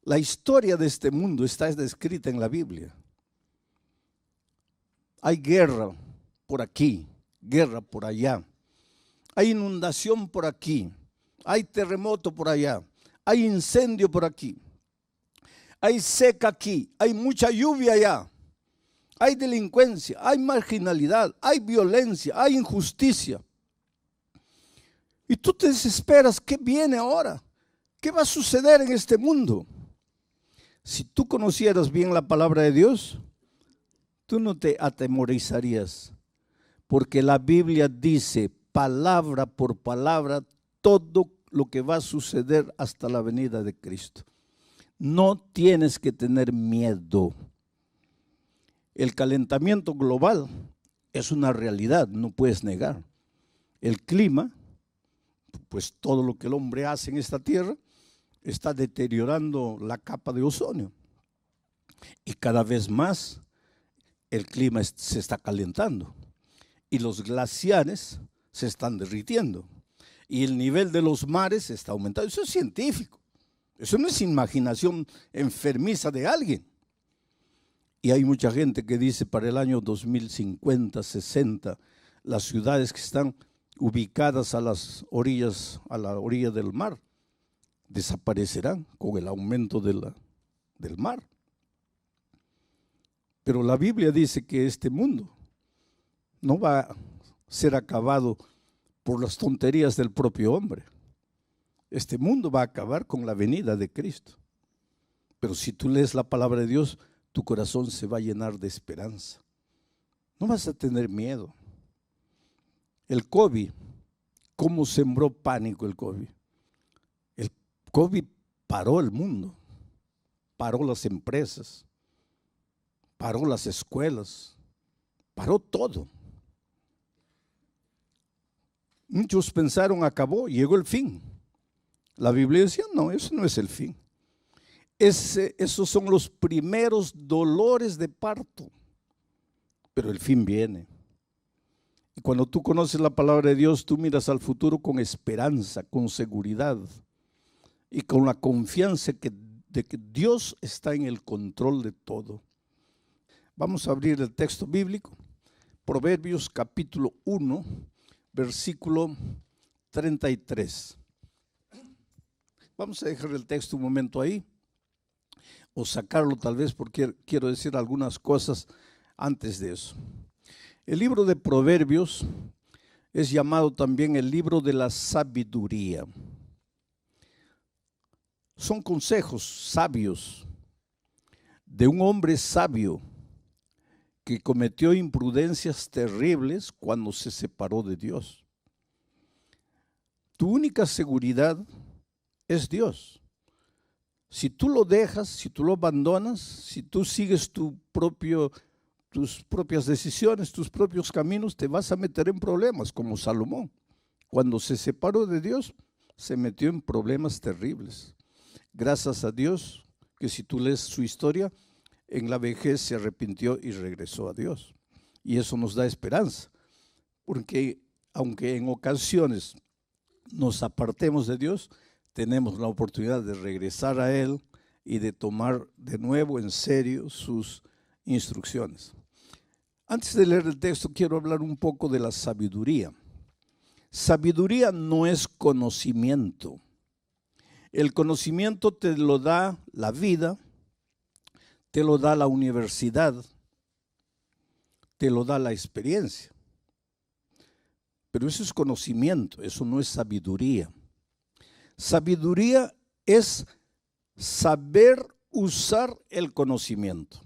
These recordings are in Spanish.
La historia de este mundo está descrita en la Biblia. Hay guerra por aquí, guerra por allá. Hay inundación por aquí, hay terremoto por allá, hay incendio por aquí, hay seca aquí, hay mucha lluvia allá, hay delincuencia, hay marginalidad, hay violencia, hay injusticia. Y tú te desesperas, ¿qué viene ahora? ¿Qué va a suceder en este mundo? Si tú conocieras bien la palabra de Dios, tú no te atemorizarías, porque la Biblia dice palabra por palabra todo lo que va a suceder hasta la venida de Cristo. No tienes que tener miedo. El calentamiento global es una realidad, no puedes negar. El clima, pues todo lo que el hombre hace en esta tierra, está deteriorando la capa de ozono. Y cada vez más el clima se está calentando. Y los glaciares se están derritiendo. Y el nivel de los mares está aumentando. Eso es científico. Eso no es imaginación enfermiza de alguien. Y hay mucha gente que dice para el año 2050, 60, las ciudades que están ubicadas a las orillas, a la orilla del mar, desaparecerán con el aumento del mar. Pero la Biblia dice que este mundo no va a ser acabado por las tonterías del propio hombre. Este mundo va a acabar con la venida de Cristo. Pero si tú lees la palabra de Dios, tu corazón se va a llenar de esperanza. No vas a tener miedo. El COVID, ¿cómo sembró pánico el COVID? El COVID paró el mundo, paró las empresas, paró las escuelas, paró todo. Muchos pensaron, acabó, llegó el fin. La Biblia decía, no, eso no es el fin. Esos son los primeros dolores de parto, pero el fin viene. Y cuando tú conoces la palabra de Dios, tú miras al futuro con esperanza, con seguridad y con la confianza de que Dios está en el control de todo. Vamos a abrir el texto bíblico, Proverbios capítulo 1, versículo 33. Vamos a dejar el texto un momento ahí, o sacarlo tal vez porque quiero decir algunas cosas antes de eso. El libro de Proverbios es llamado también el libro de la sabiduría. Son consejos sabios de un hombre sabio que cometió imprudencias terribles cuando se separó de Dios. Tu única seguridad es Dios. Si tú lo dejas, si tú lo abandonas, si tú sigues tus propias decisiones, tus propios caminos, te vas a meter en problemas, como Salomón. Cuando se separó de Dios, se metió en problemas terribles. Gracias a Dios, que si tú lees su historia, en la vejez se arrepintió y regresó a Dios. Y eso nos da esperanza, porque aunque en ocasiones nos apartemos de Dios, tenemos la oportunidad de regresar a Él y de tomar de nuevo en serio sus instrucciones. Antes de leer el texto, quiero hablar un poco de la sabiduría. Sabiduría no es conocimiento. El conocimiento te lo da la vida, te lo da la universidad, te lo da la experiencia. Pero eso es conocimiento, eso no es sabiduría. Sabiduría es saber usar el conocimiento.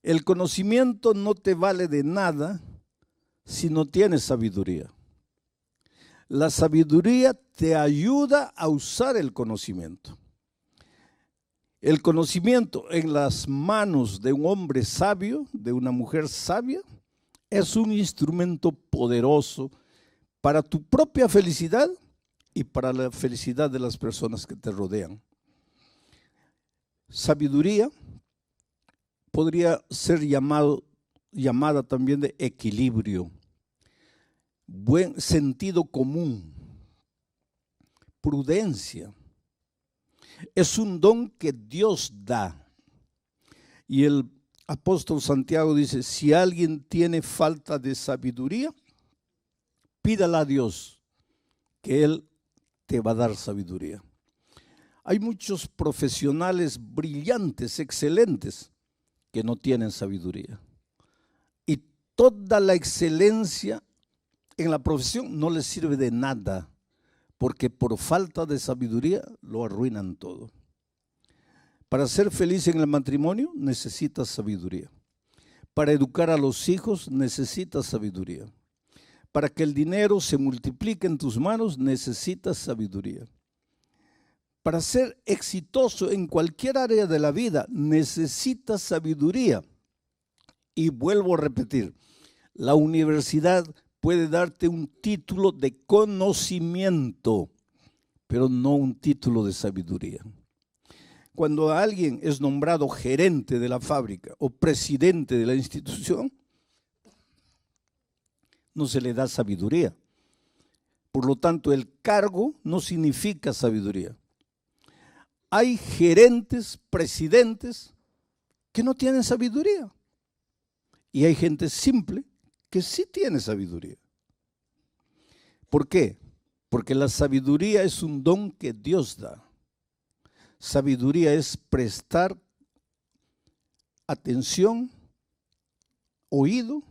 El conocimiento no te vale de nada si no tienes sabiduría. La sabiduría te ayuda a usar el conocimiento. El conocimiento en las manos de un hombre sabio, de una mujer sabia, es un instrumento poderoso para tu propia felicidad y para la felicidad de las personas que te rodean. Sabiduría podría ser llamada también de equilibrio, buen sentido común, prudencia. Es un don que Dios da. Y el apóstol Santiago dice, si alguien tiene falta de sabiduría, pídala a Dios, que Él te va a dar sabiduría. Hay muchos profesionales brillantes, excelentes, que no tienen sabiduría. Y toda la excelencia en la profesión no les sirve de nada, porque por falta de sabiduría lo arruinan todo. Para ser feliz en el matrimonio necesitas sabiduría. Para educar a los hijos necesitas sabiduría. Para que el dinero se multiplique en tus manos necesitas sabiduría. Para ser exitoso en cualquier área de la vida necesitas sabiduría. Y vuelvo a repetir, la universidad puede darte un título de conocimiento, pero no un título de sabiduría. Cuando alguien es nombrado gerente de la fábrica o presidente de la institución, no se le da sabiduría. Por lo tanto, el cargo no significa sabiduría. Hay gerentes, presidentes que no tienen sabiduría. Y hay gente simple que sí tiene sabiduría. ¿Por qué? Porque la sabiduría es un don que Dios da. Sabiduría es prestar atención, oído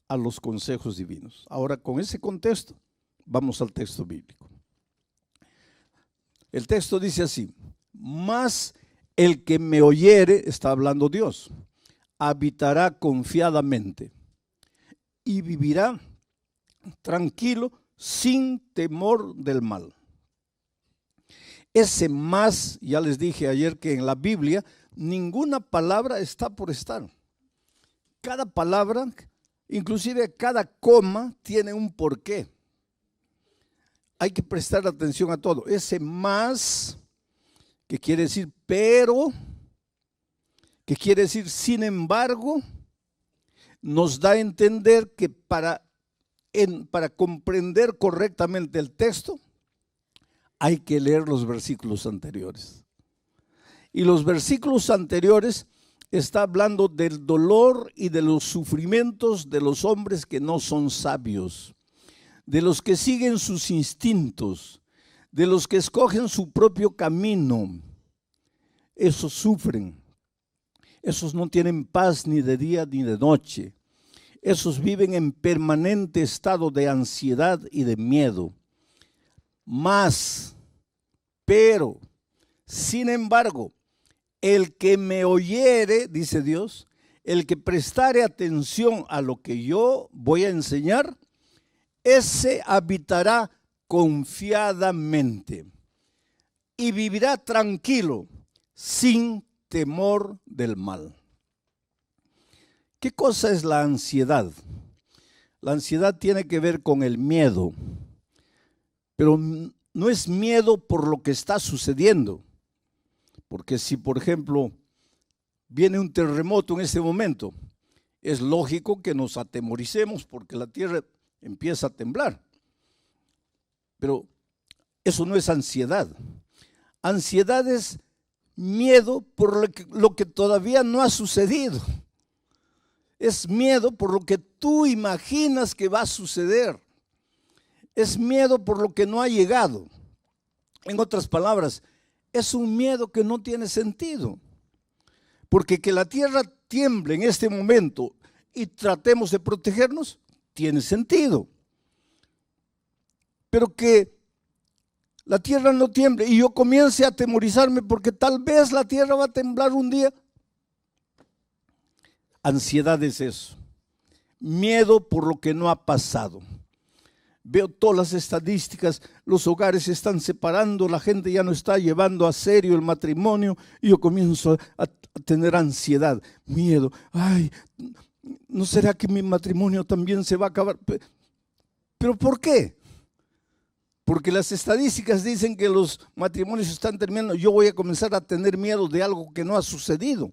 a los consejos divinos. Ahora, con ese contexto, vamos al texto bíblico. El texto dice así, mas el que me oyere, está hablando Dios, habitará confiadamente y vivirá tranquilo sin temor del mal. Ese más, ya les dije ayer que en la Biblia ninguna palabra está por estar. Cada palabra, inclusive cada coma, tiene un porqué. Hay que prestar atención a todo. Ese más, que quiere decir pero, que quiere decir sin embargo, nos da a entender que para comprender correctamente el texto, hay que leer los versículos anteriores. Y los versículos anteriores está hablando del dolor y de los sufrimientos de los hombres que no son sabios, de los que siguen sus instintos, de los que escogen su propio camino. Esos sufren. Esos no tienen paz ni de día ni de noche. Esos viven en permanente estado de ansiedad y de miedo. Mas, pero, sin embargo, el que me oyere, dice Dios, el que prestare atención a lo que yo voy a enseñar, ese habitará confiadamente y vivirá tranquilo, sin temor del mal. ¿Qué cosa es la ansiedad? La ansiedad tiene que ver con el miedo, pero no es miedo por lo que está sucediendo. Porque si, por ejemplo, viene un terremoto en este momento, es lógico que nos atemoricemos porque la tierra empieza a temblar. Pero eso no es ansiedad. Ansiedad es miedo por lo que todavía no ha sucedido. Es miedo por lo que tú imaginas que va a suceder. Es miedo por lo que no ha llegado. En otras palabras, es un miedo que no tiene sentido. Porque que la tierra tiemble en este momento y tratemos de protegernos, tiene sentido. Pero que la tierra no tiemble y yo comience a atemorizarme porque tal vez la tierra va a temblar un día. Ansiedad es eso. Miedo por lo que no ha pasado. Veo todas las estadísticas, los hogares se están separando, la gente ya no está llevando a serio el matrimonio y yo comienzo a tener ansiedad, miedo. Ay, ¿no será que mi matrimonio también se va a acabar? ¿Pero por qué? Porque las estadísticas dicen que los matrimonios están terminando. Yo voy a comenzar a tener miedo de algo que no ha sucedido.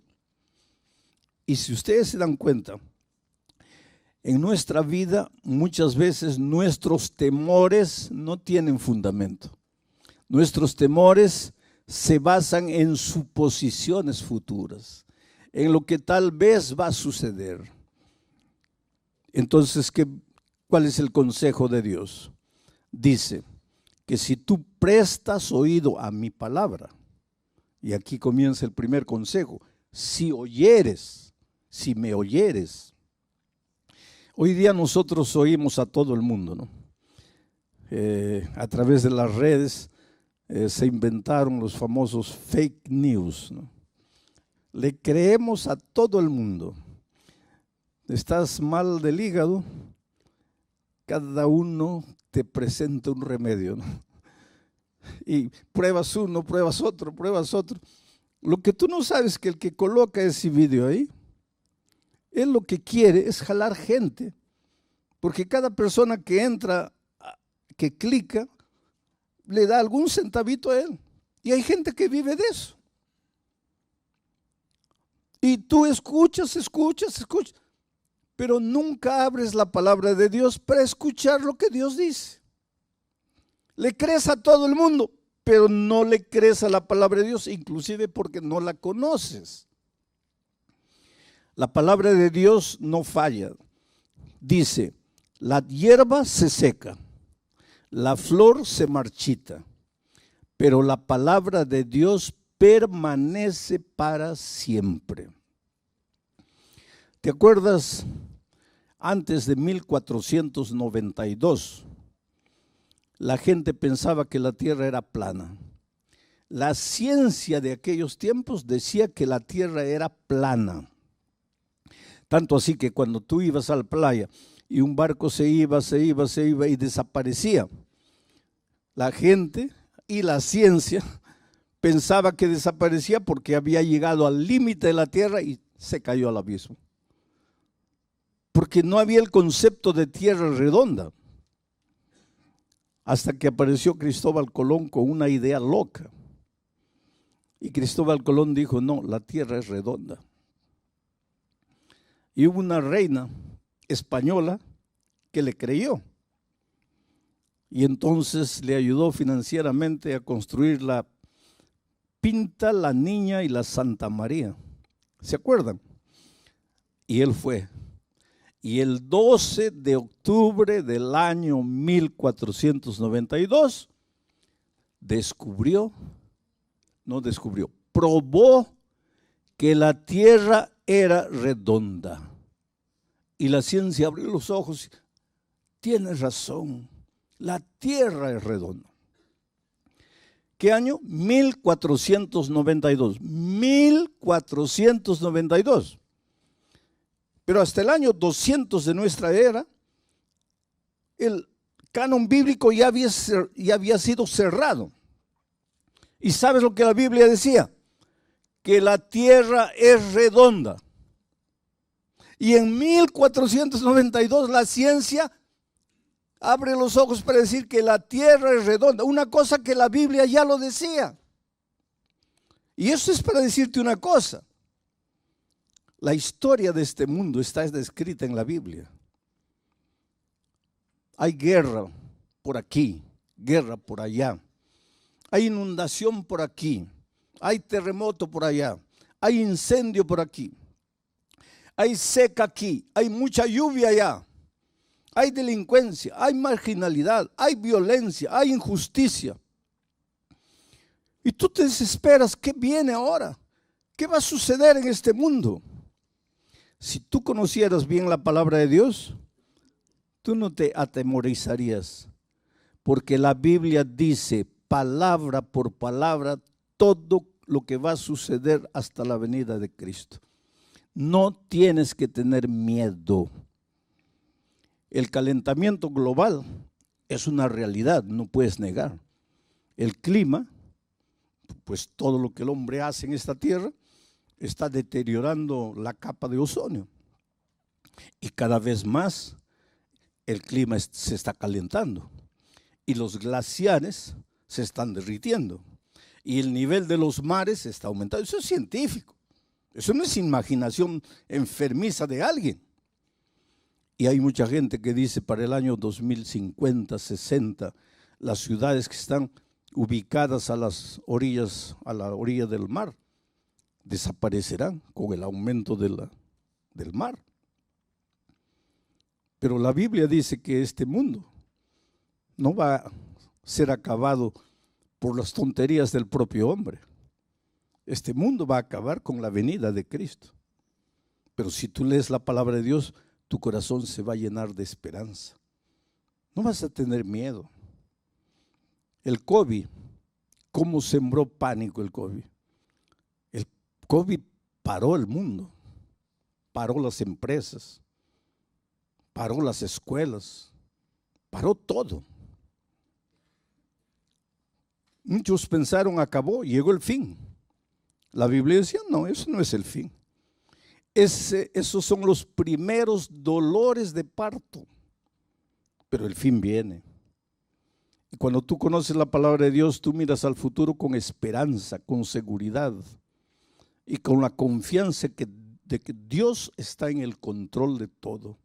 Y si ustedes se dan cuenta, en nuestra vida muchas veces nuestros temores no tienen fundamento. Nuestros temores se basan en suposiciones futuras, en lo que tal vez va a suceder. Entonces, ¿cuál es el consejo de Dios? Dice que si tú prestas oído a mi palabra, y aquí comienza el primer consejo, si me oyeres. Hoy día nosotros oímos a todo el mundo, ¿no? A través de las redes se inventaron los famosos fake news, ¿no? Le creemos a todo el mundo. Estás mal del hígado, cada uno te presenta un remedio, ¿no? Y pruebas uno, pruebas otro. Lo que tú no sabes es que el que coloca ese video ahí, él lo que quiere es jalar gente, porque cada persona que entra, que clica, le da algún centavito a él. Y hay gente que vive de eso. Y tú escuchas, pero nunca abres la palabra de Dios para escuchar lo que Dios dice. Le crees a todo el mundo, pero no le crees a la palabra de Dios, inclusive porque no la conoces. La palabra de Dios no falla. Dice, la hierba se seca, la flor se marchita, pero la palabra de Dios permanece para siempre. ¿Te acuerdas? Antes de 1492, la gente pensaba que la tierra era plana. La ciencia de aquellos tiempos decía que la tierra era plana. Tanto así que cuando tú ibas a la playa y un barco se iba y desaparecía, la gente y la ciencia pensaba que desaparecía porque había llegado al límite de la tierra y se cayó al abismo. Porque no había el concepto de tierra redonda. Hasta que apareció Cristóbal Colón con una idea loca. Y Cristóbal Colón dijo, no, la tierra es redonda. Y hubo una reina española que le creyó. Y entonces le ayudó financieramente a construir la Pinta, la Niña y la Santa María. ¿Se acuerdan? Y él fue. Y el 12 de octubre del año 1492 probó que la tierra era redonda. Y la ciencia abrió los ojos. Tiene razón, la tierra es redonda. ¿Qué año? 1492. 1492. Pero hasta el año 200 de nuestra era, el canon bíblico ya había sido cerrado. ¿Y sabes lo que la Biblia decía? Que la tierra es redonda. Y en 1492 la ciencia abre los ojos para decir que la tierra es redonda. Una cosa que la Biblia ya lo decía. Y eso es para decirte una cosa. La historia de este mundo está descrita en la Biblia. Hay guerra por aquí, guerra por allá. Hay inundación por aquí, hay terremoto por allá, hay incendio por aquí, hay seca aquí, hay mucha lluvia allá, hay delincuencia, hay marginalidad, hay violencia, hay injusticia. Y tú te desesperas, ¿qué viene ahora? ¿Qué va a suceder en este mundo? Si tú conocieras bien la palabra de Dios, tú no te atemorizarías, porque la Biblia dice palabra por palabra todo lo que va a suceder hasta la venida de Cristo. No tienes que tener miedo. El calentamiento global es una realidad, no puedes negar. El clima, pues todo lo que el hombre hace en esta tierra, está deteriorando la capa de ozono. Y cada vez más el clima se está calentando. Y los glaciares se están derritiendo. Y el nivel de los mares está aumentando. Eso es científico. Eso no es imaginación enfermiza de alguien. Y hay mucha gente que dice para el año 2050, 60, las ciudades que están ubicadas a las orillas, a la orilla del mar, desaparecerán con el aumento del mar. Pero la Biblia dice que este mundo no va a ser acabado por las tonterías del propio hombre. Este mundo va a acabar con la venida de Cristo. Pero si tú lees la palabra de Dios, tu corazón se va a llenar de esperanza. No vas a tener miedo. El COVID, ¿cómo sembró pánico el COVID? El COVID paró el mundo, paró las empresas, paró las escuelas, paró todo. Muchos pensaron, acabó, llegó el fin. La Biblia decía, no, eso no es el fin. Esos son los primeros dolores de parto, pero el fin viene. Y cuando tú conoces la palabra de Dios, tú miras al futuro con esperanza, con seguridad y con la confianza de que Dios está en el control de todo.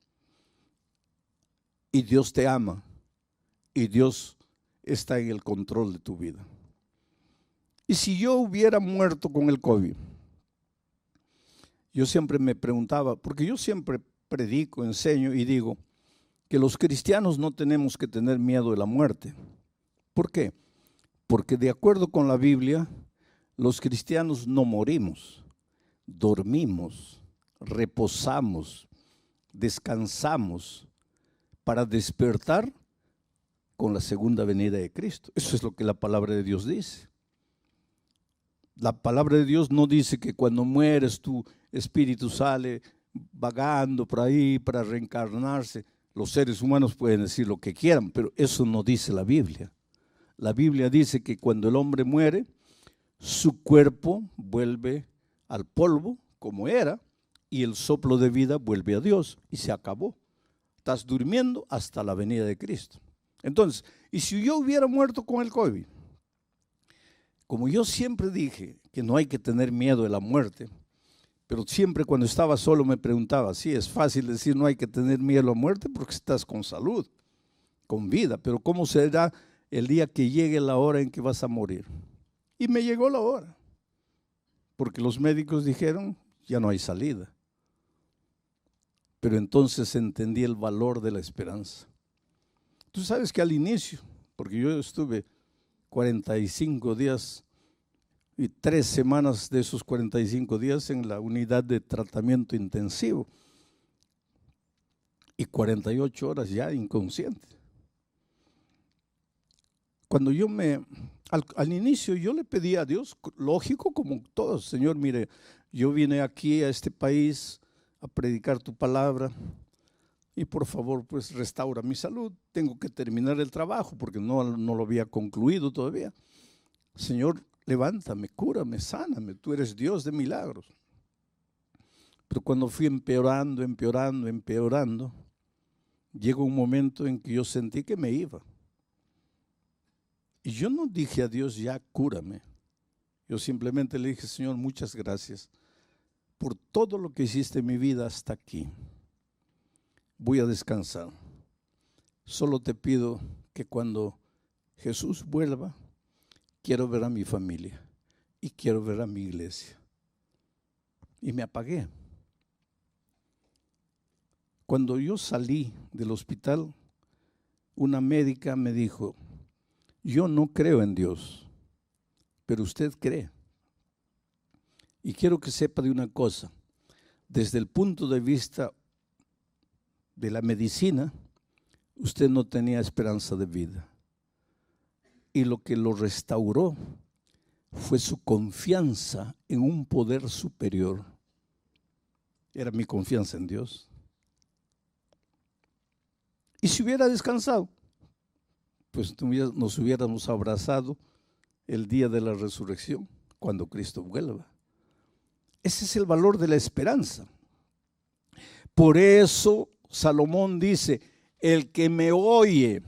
Y Dios te ama y Dios está en el control de tu vida. Y si yo hubiera muerto con el COVID, yo siempre me preguntaba, porque yo siempre predico, enseño y digo que los cristianos no tenemos que tener miedo de la muerte. ¿Por qué? Porque de acuerdo con la Biblia, los cristianos no morimos, dormimos, reposamos, descansamos para despertar con la segunda venida de Cristo. Eso es lo que la palabra de Dios dice. La palabra de Dios no dice que cuando mueres tu espíritu sale vagando por ahí para reencarnarse. Los seres humanos pueden decir lo que quieran, pero eso no dice la Biblia. La Biblia dice que cuando el hombre muere, su cuerpo vuelve al polvo como era y el soplo de vida vuelve a Dios y se acabó. Estás durmiendo hasta la venida de Cristo. Entonces, y si yo hubiera muerto con el COVID, como yo siempre dije que no hay que tener miedo de la muerte, pero siempre cuando estaba solo me preguntaba, sí, es fácil decir no hay que tener miedo a la muerte porque estás con salud, con vida, pero ¿cómo será el día que llegue la hora en que vas a morir? Y me llegó la hora, porque los médicos dijeron, ya no hay salida. Pero entonces entendí el valor de la esperanza. Tú sabes que al inicio, porque yo estuve 45 días y 3 semanas de esos 45 días en la unidad de tratamiento intensivo y 48 horas ya inconsciente. Cuando yo al inicio yo le pedí a Dios, lógico como todos, Señor, mire, yo vine aquí a este país a predicar tu palabra y por favor pues restaura mi salud, tengo que terminar el trabajo porque no lo había concluido todavía. Señor, levántame, cúrame, sáname, tú eres Dios de milagros. Pero cuando fui empeorando, llegó un momento en que yo sentí que me iba. Y yo no dije a Dios, ya cúrame. Yo simplemente le dije, Señor, muchas gracias por todo lo que hiciste en mi vida hasta aquí. Voy a descansar. Solo te pido que cuando Jesús vuelva, quiero ver a mi familia y quiero ver a mi iglesia. Y me apagué. Cuando yo salí del hospital, una médica me dijo, yo no creo en Dios, pero usted cree. Y quiero que sepa de una cosa, desde el punto de vista de la medicina, usted no tenía esperanza de vida. Y lo que lo restauró fue su confianza en un poder superior. Era mi confianza en Dios. Y si hubiera descansado, pues nos hubiéramos abrazado el día de la resurrección, cuando Cristo vuelva. Ese es el valor de la esperanza. Por eso Salomón dice, el que me oye.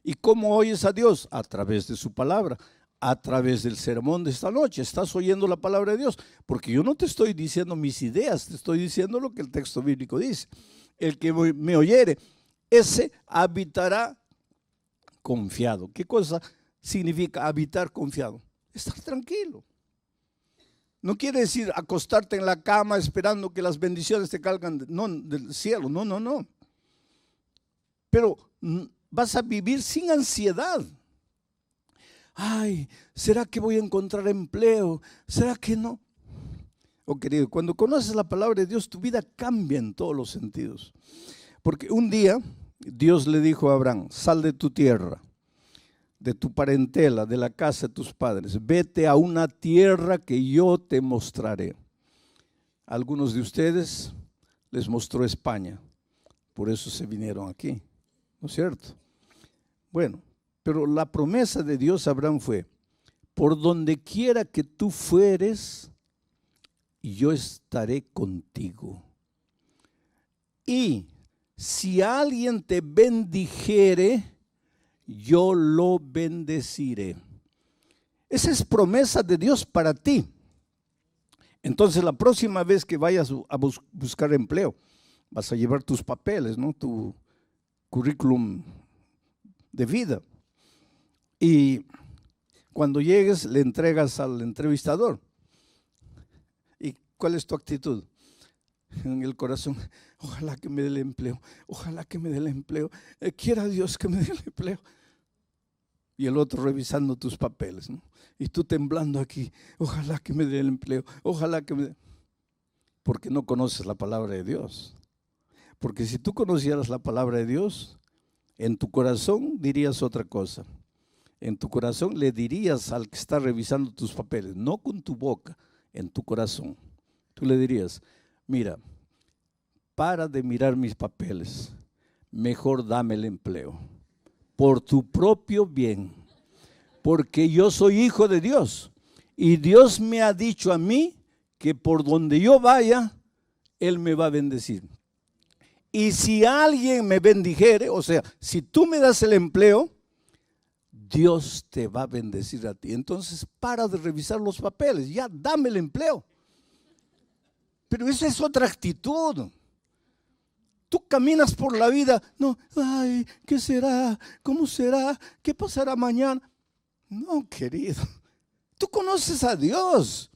¿Y cómo oyes a Dios? A través de su palabra, a través del sermón de esta noche. Estás oyendo la palabra de Dios, porque yo no te estoy diciendo mis ideas, te estoy diciendo lo que el texto bíblico dice. El que me oyere, ese habitará confiado. ¿Qué cosa significa habitar confiado. Estar tranquilo. No quiere decir acostarte en la cama esperando que las bendiciones te caigan del cielo. No, no, no. Pero vas a vivir sin ansiedad. Ay, ¿será que voy a encontrar empleo? ¿Será que no? Oh, querido, cuando conoces la palabra de Dios, tu vida cambia en todos los sentidos. Porque un día Dios le dijo a Abraham: sal de tu tierra, de tu parentela, de la casa de tus padres, vete a una tierra que yo te mostraré. A algunos de ustedes les mostró España, por eso se vinieron aquí, ¿no es cierto? Bueno, pero la promesa de Dios a Abraham fue: por donde quiera que tú fueres, yo estaré contigo. Y si alguien te bendijere, yo lo bendeciré. Esa es promesa de Dios para ti. Entonces, la próxima vez que vayas a buscar empleo, vas a llevar tus papeles, ¿no? Tu currículum de vida. Y cuando llegues, le entregas al entrevistador. ¿Y cuál es tu actitud? En el corazón: ojalá que me dé el empleo, ojalá que me dé el empleo, quiera Dios que me dé el empleo. Y el otro revisando tus papeles, ¿no? Y tú temblando aquí: ojalá que me dé el empleo, ojalá que me dé. Porque no conoces la palabra de Dios. Porque si tú conocieras la palabra de Dios, en tu corazón dirías otra cosa. En tu corazón le dirías al que está revisando tus papeles, no con tu boca, en tu corazón. Tú le dirías: mira, para de mirar mis papeles, mejor dame el empleo, por tu propio bien, porque yo soy hijo de Dios y Dios me ha dicho a mí que por donde yo vaya, Él me va a bendecir. Y si alguien me bendijere, o sea, si tú me das el empleo, Dios te va a bendecir a ti. Entonces, para de revisar los papeles, ya dame el empleo. Pero esa es otra actitud. Tú caminas por la vida, no, ay, ¿qué será? ¿Cómo será? ¿Qué pasará mañana? No, querido, tú conoces a Dios.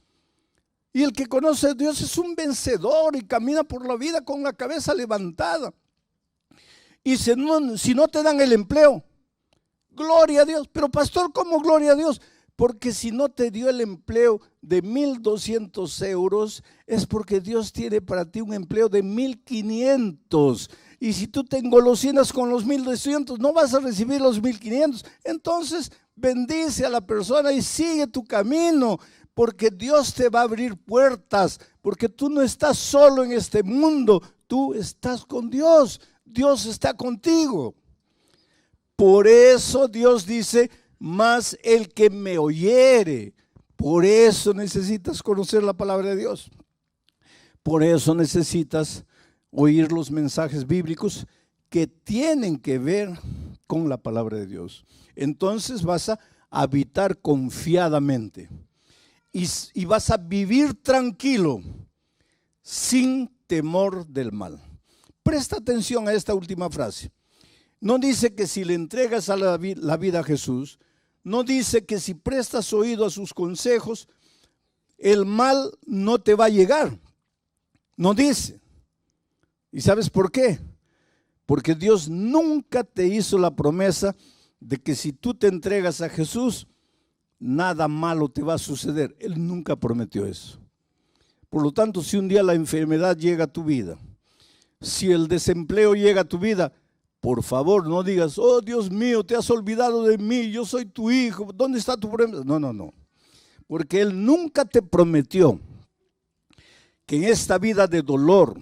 Y el que conoce a Dios es un vencedor y camina por la vida con la cabeza levantada. Y si no te dan el empleo, gloria a Dios. Pero pastor, ¿cómo gloria a Dios? Porque si no te dio el empleo de 1,200 euros, es porque Dios tiene para ti un empleo de 1,500. Y si tú te engolosinas con los 1,200, no vas a recibir los 1,500. Entonces, bendice a la persona y sigue tu camino, porque Dios te va a abrir puertas, porque tú no estás solo en este mundo, tú estás con Dios. Dios está contigo. Por eso Dios dice: mas el que me oyere. Por eso necesitas conocer la palabra de Dios. Por eso necesitas oír los mensajes bíblicos que tienen que ver con la palabra de Dios. Entonces vas a habitar confiadamente y vas a vivir tranquilo, sin temor del mal. Presta atención a esta última frase. No dice que si le entregas la vida a Jesús, no dice que si prestas oído a sus consejos, el mal no te va a llegar. No dice. ¿Y sabes por qué? Porque Dios nunca te hizo la promesa de que si tú te entregas a Jesús, nada malo te va a suceder. Él nunca prometió eso. Por lo tanto, si un día la enfermedad llega a tu vida, si el desempleo llega a tu vida, por favor, no digas: oh Dios mío, te has olvidado de mí, yo soy tu hijo, ¿dónde está tu promesa? No, no, no. Porque Él nunca te prometió que en esta vida de dolor,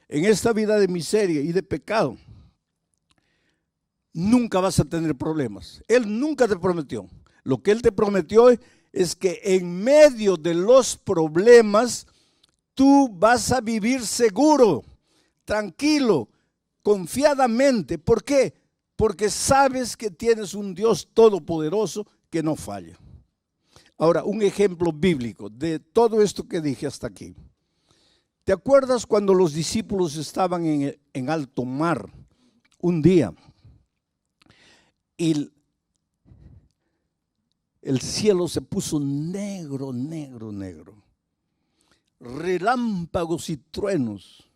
en esta vida de miseria y de pecado, nunca vas a tener problemas. Él nunca te prometió. Lo que Él te prometió es que en medio de los problemas, tú vas a vivir seguro, tranquilo, confiadamente. ¿Por qué? Porque sabes que tienes un Dios todopoderoso que no falla. Ahora, un ejemplo bíblico de todo esto que dije hasta aquí. ¿Te acuerdas cuando los discípulos estaban en alto mar un día? Y el cielo se puso negro, negro, negro. Relámpagos y truenos.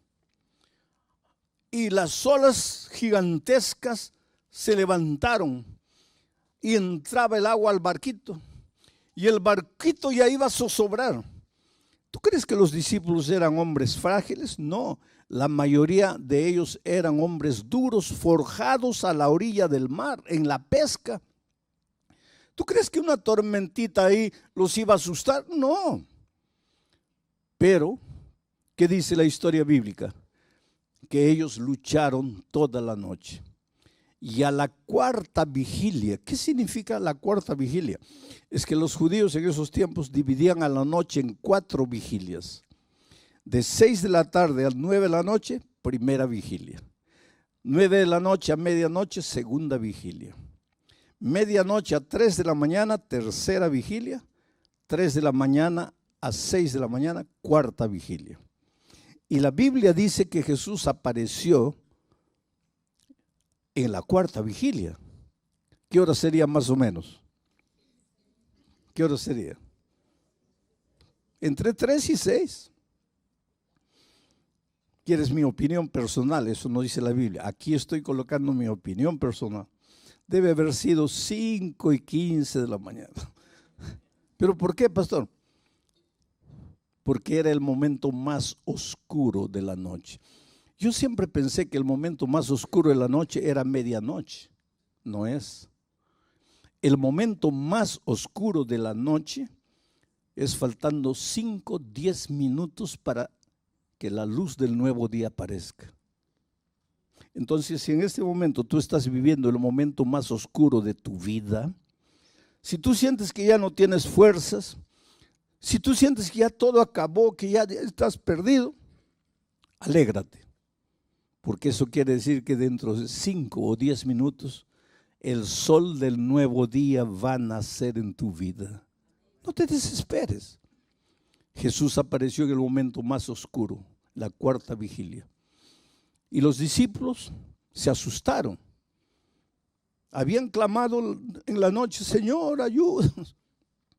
Y las olas gigantescas se levantaron y entraba el agua al barquito. Y el barquito ya iba a zozobrar. ¿Tú crees que los discípulos eran hombres frágiles? No, la mayoría de ellos eran hombres duros, forjados a la orilla del mar, en la pesca. ¿Tú crees que una tormentita ahí los iba a asustar? No. Pero, ¿qué dice la historia bíblica? Que ellos lucharon toda la noche. Y a la cuarta vigilia, ¿qué significa la cuarta vigilia? Es que los judíos en esos tiempos dividían a la noche en 4 vigilias. De 6 de la tarde a 9 de la noche, primera vigilia. 9 de la noche a medianoche, segunda vigilia. Medianoche a 3 de la mañana, tercera vigilia. 3 de la mañana a 6 de la mañana, cuarta vigilia. Y la Biblia dice que Jesús apareció en la cuarta vigilia. ¿Qué hora sería más o menos? ¿Qué hora sería? Entre 3 y 6. ¿Quieres mi opinión personal? Eso no dice la Biblia. Aquí estoy colocando mi opinión personal. Debe haber sido 5 y 15 de la mañana. ¿Pero por qué, pastor? Porque era el momento más oscuro de la noche. Yo siempre pensé que el momento más oscuro de la noche era medianoche. No es. El momento más oscuro de la noche es faltando 5, 10 minutos para que la luz del nuevo día aparezca. Entonces, si en este momento tú estás viviendo el momento más oscuro de tu vida, si tú sientes que ya no tienes fuerzas, si tú sientes que ya todo acabó, que ya estás perdido, alégrate. Porque eso quiere decir que dentro de 5 o 10 minutos el sol del nuevo día va a nacer en tu vida. No te desesperes. Jesús apareció en el momento más oscuro, la cuarta vigilia. Y los discípulos se asustaron. Habían clamado en la noche, Señor, ayúdanos.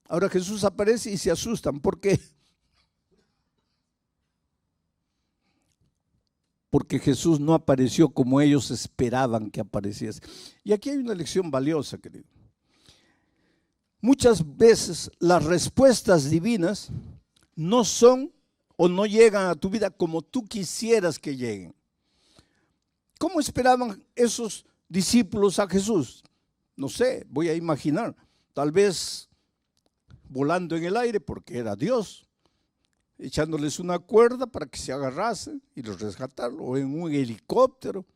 Ahora Jesús aparece y se asustan. ¿Por qué? Porque Jesús no apareció como ellos esperaban que apareciese. Y aquí hay una lección valiosa, querido. Muchas veces las respuestas divinas no son o no llegan a tu vida como tú quisieras que lleguen. ¿Cómo esperaban esos discípulos a Jesús? No sé, voy a imaginar. Tal vez volando en el aire porque era Dios, echándoles una cuerda para que se agarrasen y los rescataron, o en un helicóptero,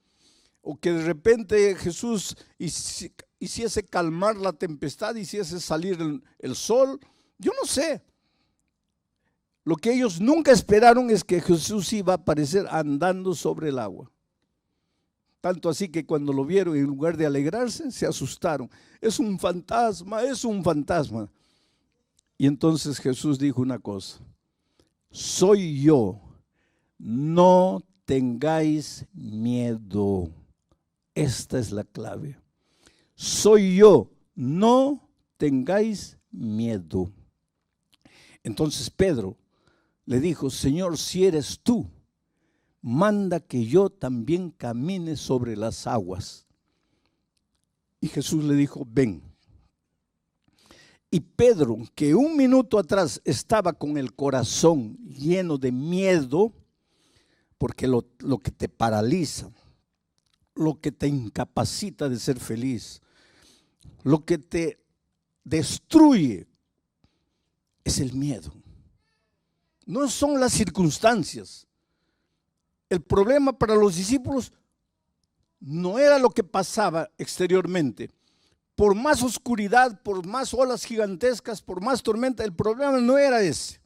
o que de repente Jesús hiciese calmar la tempestad, hiciese salir el sol. Yo no sé. Lo que ellos nunca esperaron es que Jesús iba a aparecer andando sobre el agua. Tanto así que cuando lo vieron, en lugar de alegrarse, se asustaron. Es un fantasma, es un fantasma. Y entonces Jesús dijo una cosa: soy yo, no tengáis miedo. Esta es la clave. Soy yo, no tengáis miedo. Entonces Pedro le dijo: Señor, si eres tú, manda que yo también camine sobre las aguas. Y Jesús le dijo: ven. Y Pedro, que un minuto atrás estaba con el corazón lleno de miedo, porque lo que te paraliza, lo que te incapacita de ser feliz, lo que te destruye, es el miedo. No son las circunstancias. El problema para los discípulos no era lo que pasaba exteriormente. Por más oscuridad, por más olas gigantescas, por más tormenta, el problema no era ese.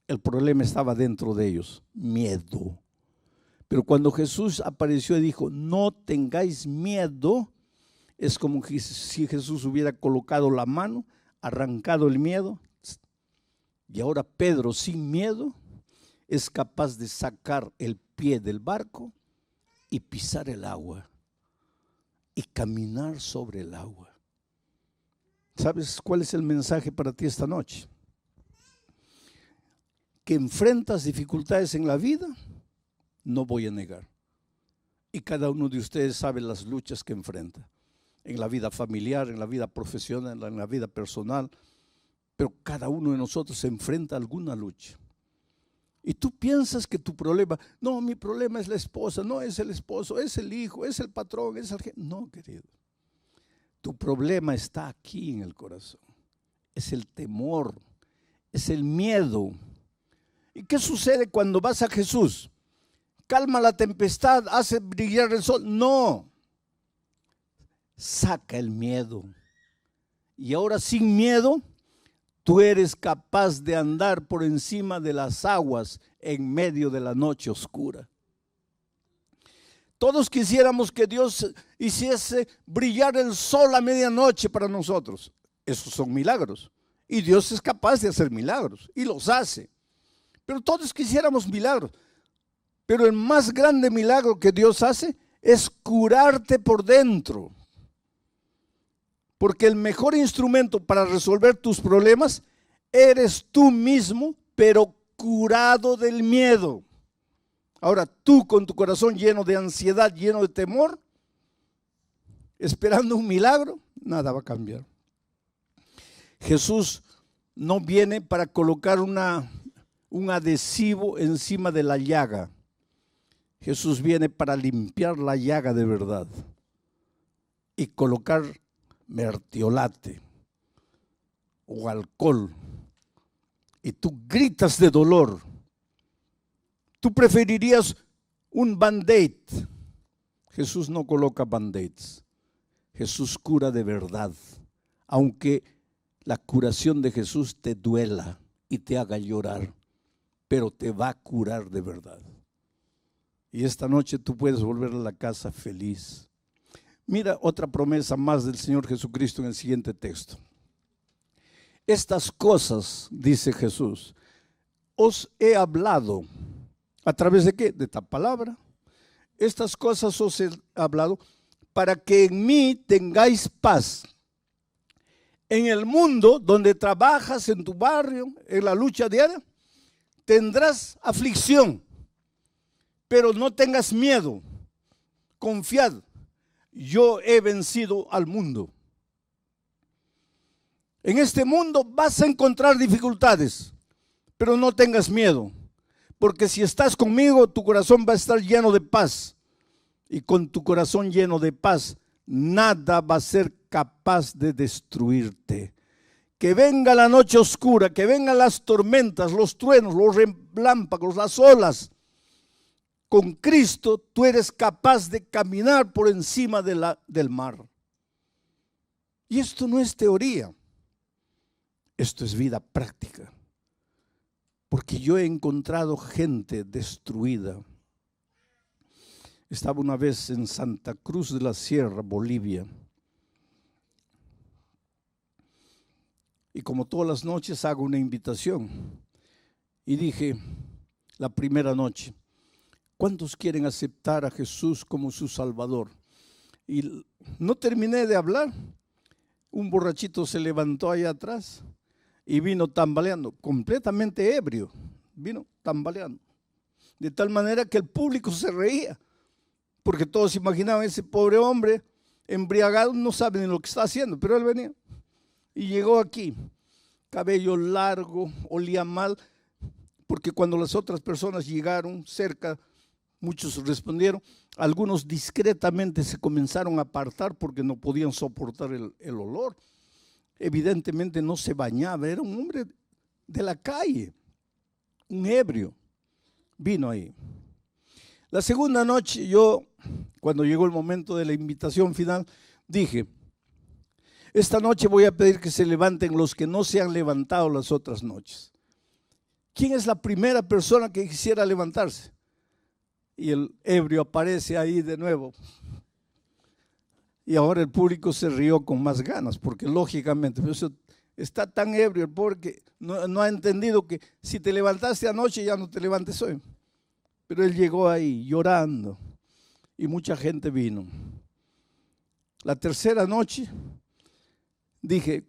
El problema estaba dentro de ellos, miedo. Pero cuando Jesús apareció y dijo: no tengáis miedo, es como si Jesús hubiera colocado la mano, arrancado el miedo. Y ahora Pedro, sin miedo, es capaz de sacar el pie del barco y pisar el agua y caminar sobre el agua. ¿Sabes cuál es el mensaje para ti esta noche? Que enfrentas dificultades en la vida, no voy a negar. Y cada uno de ustedes sabe las luchas que enfrenta. En la vida familiar, en la vida profesional, en la vida personal. Pero cada uno de nosotros se enfrenta a alguna lucha. Y tú piensas que tu problema, no, mi problema es la esposa, no es el esposo, es el hijo, es el patrón, es el jefe. No, querido. Tu problema está aquí en el corazón. Es el temor, es el miedo. ¿Y qué sucede cuando vas a Jesús? Calma la tempestad, hace brillar el sol. No. Saca el miedo. Y ahora sin miedo, tú eres capaz de andar por encima de las aguas en medio de la noche oscura. Todos quisiéramos que Dios hiciese brillar el sol a medianoche para nosotros. Esos son milagros. Y Dios es capaz de hacer milagros y los hace. Pero todos quisiéramos milagros. Pero el más grande milagro que Dios hace es curarte por dentro. Porque el mejor instrumento para resolver tus problemas eres tú mismo, pero curado del miedo. Ahora, tú con tu corazón lleno de ansiedad, lleno de temor, esperando un milagro, nada va a cambiar. Jesús no viene para colocar un adhesivo encima de la llaga. Jesús viene para limpiar la llaga de verdad y colocar mertiolate o alcohol. Y tú gritas de dolor. Tú preferirías un band-aid. Jesús no coloca band-aids. Jesús cura de verdad. Aunque la curación de Jesús te duela y te haga llorar, pero te va a curar de verdad. Y esta noche tú puedes volver a la casa feliz. Mira otra promesa más del Señor Jesucristo en el siguiente texto. Estas cosas, dice Jesús, os he hablado. ¿A través de qué? De esta palabra. Estas cosas os he hablado para que en mí tengáis paz. En el mundo donde trabajas, en tu barrio, en la lucha diaria, tendrás aflicción. Pero no tengas miedo. Confiad. Yo he vencido al mundo. En este mundo vas a encontrar dificultades, pero no tengas miedo, porque si estás conmigo, tu corazón va a estar lleno de paz. Y con tu corazón lleno de paz, nada va a ser capaz de destruirte. Que venga la noche oscura, que vengan las tormentas, los truenos, los relámpagos, las olas. Con Cristo tú eres capaz de caminar por encima del mar. Y esto no es teoría. Esto es vida práctica, porque yo he encontrado gente destruida. Estaba una vez en Santa Cruz de la Sierra, Bolivia, y como todas las noches hago una invitación, y dije la primera noche, ¿cuántos quieren aceptar a Jesús como su Salvador? Y no terminé de hablar, un borrachito se levantó allá atrás y vino tambaleando, completamente ebrio, vino tambaleando. De tal manera que el público se reía, porque todos imaginaban ese pobre hombre embriagado, no sabe ni lo que está haciendo, pero él venía. Y llegó aquí, cabello largo, olía mal, porque cuando las otras personas llegaron cerca, muchos respondieron, algunos discretamente se comenzaron a apartar porque no podían soportar el olor. Evidentemente no se bañaba, era un hombre de la calle, un ebrio, vino ahí. La segunda noche yo, cuando llegó el momento de la invitación final, dije, esta noche voy a pedir que se levanten los que no se han levantado las otras noches. ¿Quién es la primera persona que quisiera levantarse? Y el ebrio aparece ahí de nuevo. Y ahora el público se rió con más ganas, porque lógicamente está tan ebrio el pobre que no ha entendido que si te levantaste anoche ya no te levantes hoy. Pero él llegó ahí llorando y mucha gente vino. La tercera noche dije,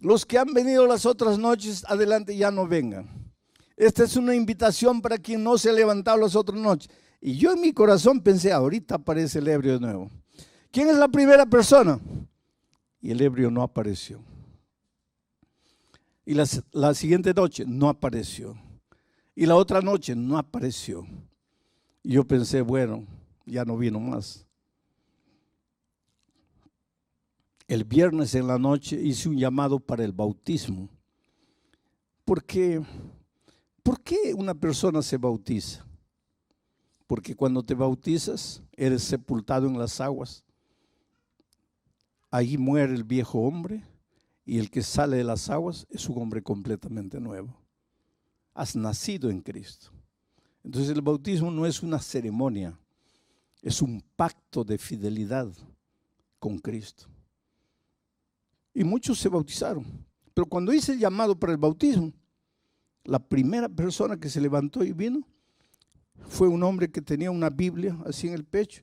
Los que han venido las otras noches, adelante, ya no vengan. Esta es una invitación para quien no se ha levantado las otras noches. Y yo en mi corazón pensé, ahorita aparece el ebrio de nuevo. ¿Quién es la primera persona? Y el ebrio no apareció. Y la siguiente noche no apareció. Y la otra noche no apareció. Y yo pensé, bueno, ya no vino más. El viernes en la noche hice un llamado para el bautismo. ¿Por qué una persona se bautiza? Porque cuando te bautizas, eres sepultado en las aguas. Ahí muere el viejo hombre y el que sale de las aguas es un hombre completamente nuevo. Has nacido en Cristo. Entonces el bautismo no es una ceremonia, es un pacto de fidelidad con Cristo. Y muchos se bautizaron. Pero cuando hice el llamado para el bautismo, la primera persona que se levantó y vino fue un hombre que tenía una Biblia así en el pecho.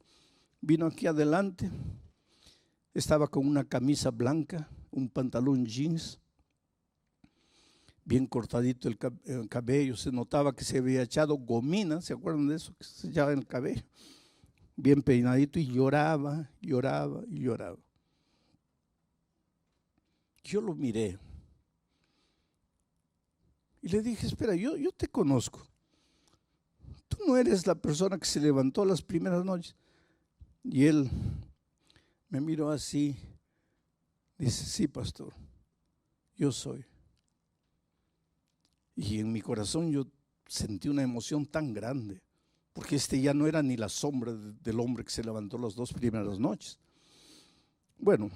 Vino aquí adelante, estaba con una camisa blanca, un pantalón jeans, bien cortadito el cabello, se notaba que se había echado gomina, ¿se acuerdan de eso? Que se echaba en el cabello, bien peinadito, y lloraba, lloraba y lloraba. Yo lo miré y le dije, espera, yo te conozco. Tú no eres la persona que se levantó las primeras noches. Y él me miró así, dice, sí, pastor, yo soy. Y en mi corazón yo sentí una emoción tan grande, porque ya no era ni la sombra del hombre que se levantó las 2 primeras noches. Bueno,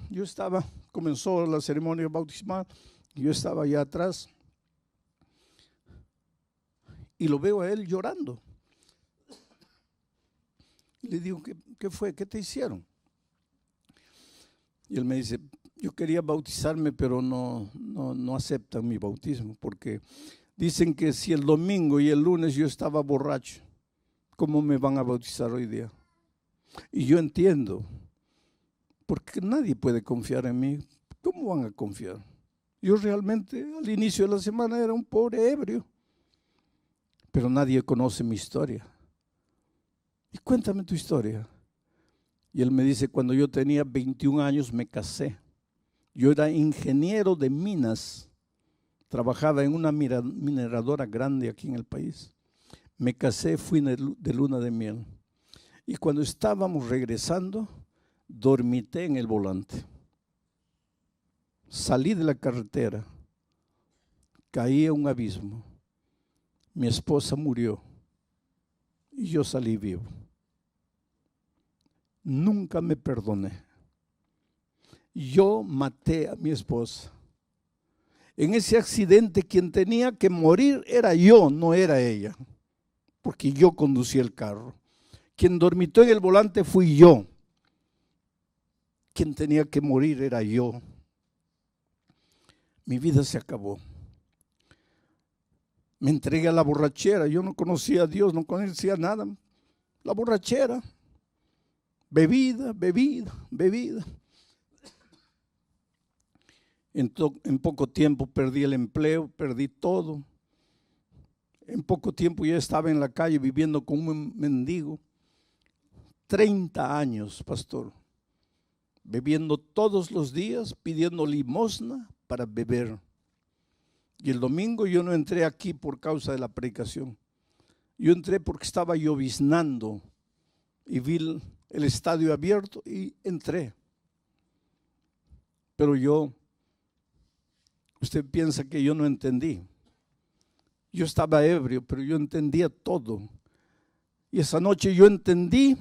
comenzó la ceremonia bautismal, yo estaba allá atrás y lo veo a él llorando. Y le digo, ¿qué fue? ¿Qué te hicieron? Y él me dice, yo quería bautizarme, pero no aceptan mi bautismo, porque dicen que si el domingo y el lunes yo estaba borracho, ¿cómo me van a bautizar hoy día? Y yo entiendo, porque nadie puede confiar en mí. ¿Cómo van a confiar? Yo realmente al inicio de la semana era un pobre ebrio, pero nadie conoce mi historia. Y cuéntame tu historia. Y él me dice, cuando yo tenía 21 años me casé. Yo era ingeniero de minas, trabajaba en una mineradora grande aquí en el país. Me casé, fui de luna de miel. Y cuando estábamos regresando, dormité en el volante. Salí de la carretera, caí a un abismo. Mi esposa murió y yo salí vivo. Nunca me perdoné. Yo maté a mi esposa. En ese accidente quien tenía que morir era yo, no era ella, porque yo conducía el carro. Quien dormitó en el volante fui yo. Quien tenía que morir era yo. Mi vida se acabó. Me entregué a la borrachera. Yo no conocía a Dios, no conocía nada. La borrachera. Bebida. En poco tiempo perdí el empleo, perdí todo. En poco tiempo ya estaba en la calle viviendo como un mendigo. 30 años, pastor, bebiendo todos los días, pidiendo limosna para beber. Y el domingo yo no entré aquí por causa de la predicación. Yo entré porque estaba lloviznando y vi el estadio abierto y entré. Pero usted piensa que yo no entendí. Yo estaba ebrio, pero yo entendía todo. Y esa noche yo entendí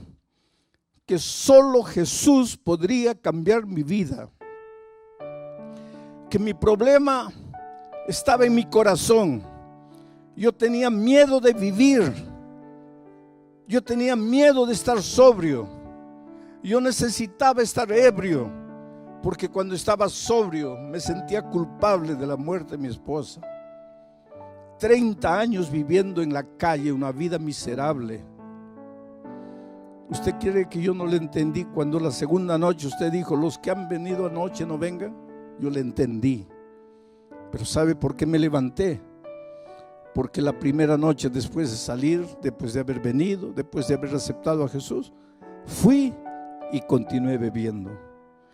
que solo Jesús podría cambiar mi vida. Que mi problema estaba en mi corazón. Yo tenía miedo de vivir. Yo tenía miedo de estar sobrio. Yo necesitaba estar ebrio, porque cuando estaba sobrio me sentía culpable de la muerte de mi esposa. 30 años viviendo en la calle, una vida miserable. ¿Usted quiere que yo no le entendí cuando la segunda noche usted dijo, los que han venido anoche no vengan? Yo le entendí. Pero ¿sabe por qué me levanté? Porque la primera noche, después de salir, después de haber venido, después de haber aceptado a Jesús, fui y continué bebiendo.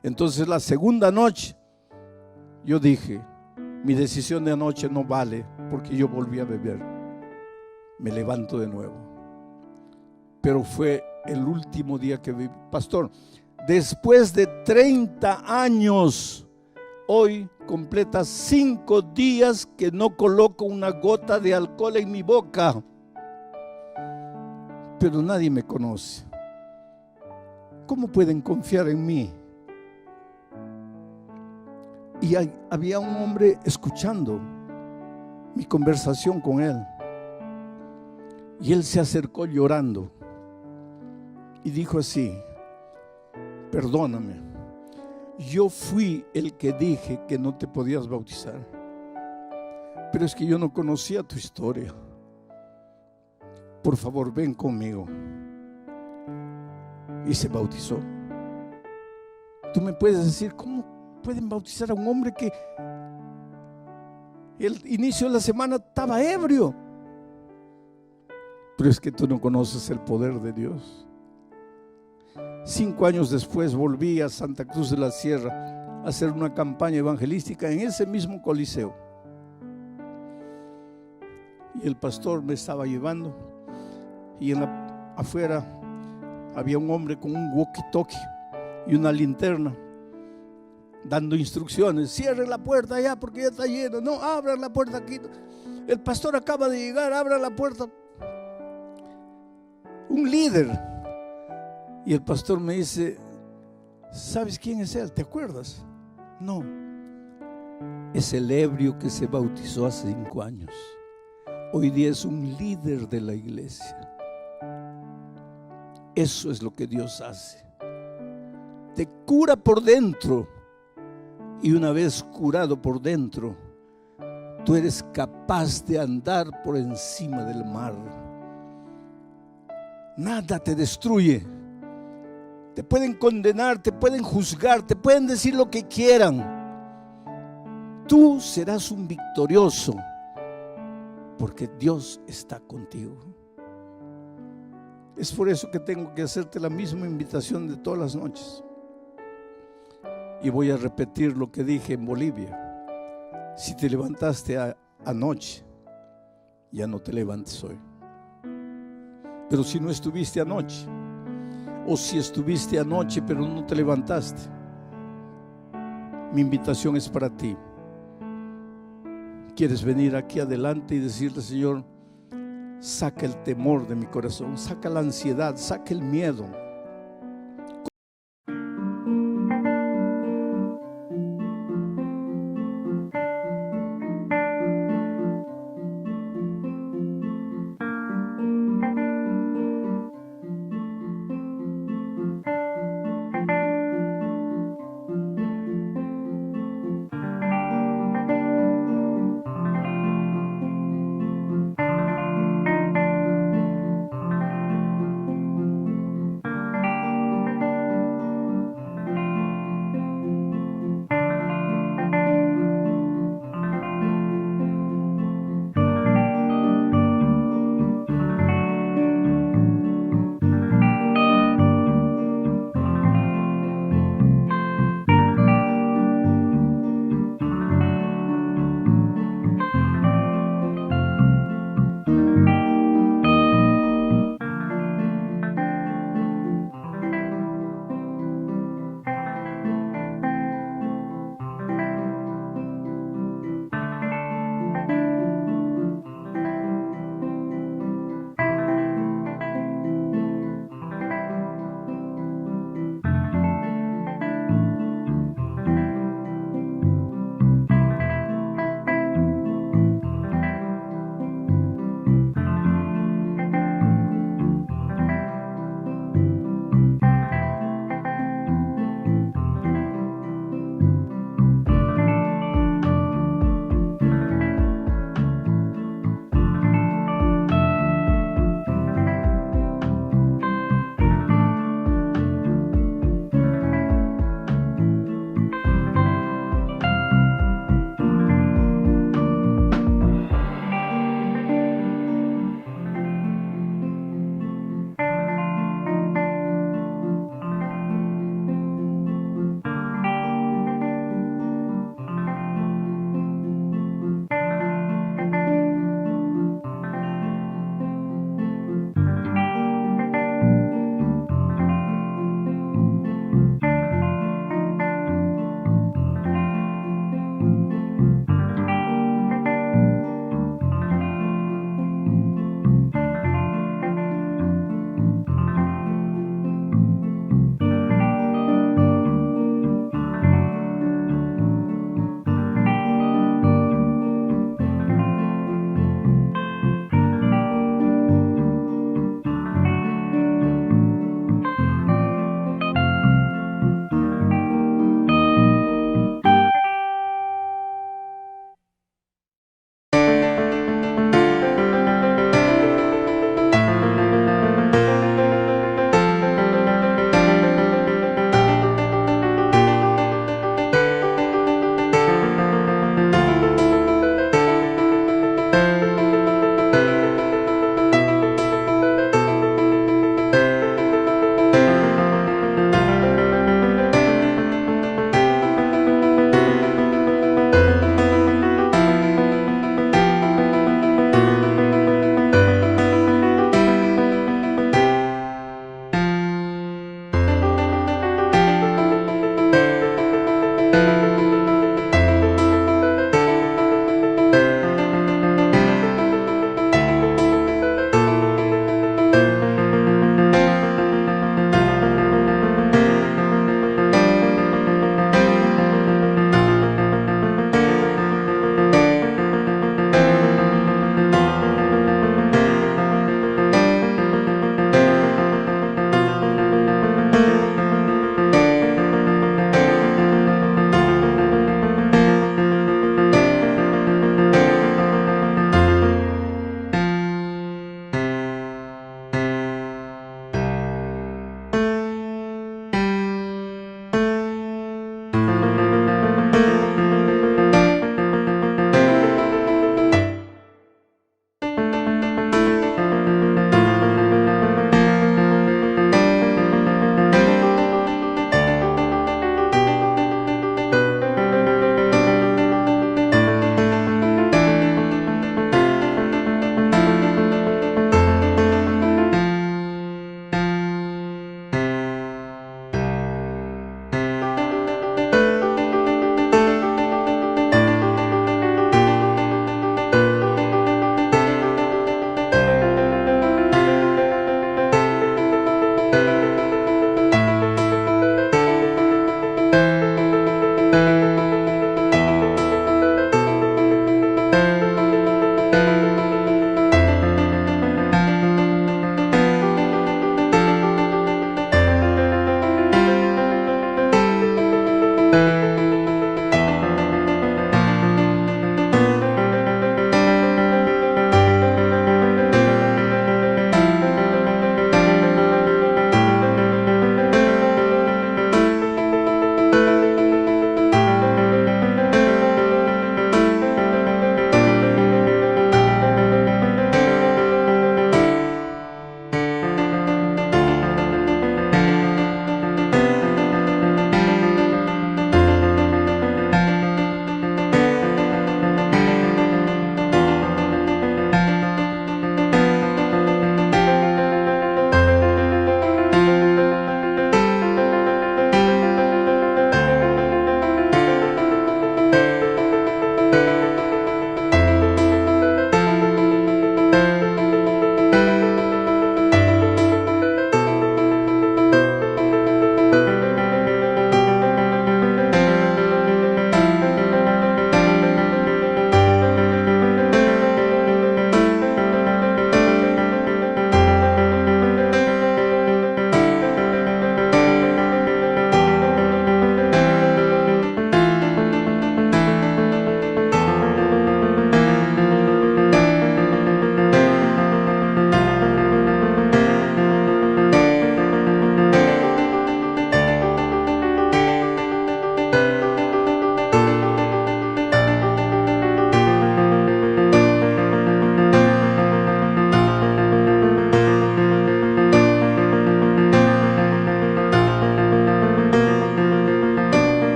Entonces la segunda noche yo dije, mi decisión de anoche no vale, porque yo volví a beber. Me levanto de nuevo. Pero fue el último día que viví. Pastor, después de 30 años, hoy completa 5 días que no coloco una gota de alcohol en mi boca. Pero nadie me conoce. ¿Cómo pueden confiar en mí? Y había un hombre escuchando mi conversación con él. Y él se acercó llorando y dijo así: perdóname, yo fui el que dije que no te podías bautizar, pero es que yo no conocía tu historia. Por favor, ven conmigo. Y se bautizó. Tú me puedes decir, ¿cómo pueden bautizar a un hombre que el inicio de la semana estaba ebrio? Pero es que tú no conoces el poder de Dios. 5 años después volví a Santa Cruz de la Sierra a hacer una campaña evangelística en ese mismo coliseo. Y el pastor me estaba llevando y afuera había un hombre con un walkie-talkie y una linterna dando instrucciones: cierren la puerta allá porque ya está lleno, no, abran la puerta aquí, el pastor acaba de llegar, abran la puerta. Un líder. Y el pastor me dice: ¿sabes quién es él? ¿Te acuerdas? No, es el ebrio que se bautizó hace 5 años. Hoy día es un líder de la iglesia. Eso es lo que Dios hace. Te cura por dentro. Y una vez curado por dentro, tú eres capaz de andar por encima del mar. Nada te destruye. Te pueden condenar, te pueden juzgar, te pueden decir lo que quieran. Tú serás un victorioso, porque Dios está contigo. Es por eso que tengo que hacerte la misma invitación de todas las noches. Y voy a repetir lo que dije en Bolivia: si te levantaste anoche, ya no te levantes hoy. Pero si no estuviste anoche, o si estuviste anoche pero no te levantaste, mi invitación es para ti. ¿Quieres venir aquí adelante y decirle: Señor, saca el temor de mi corazón, saca la ansiedad, saca el miedo?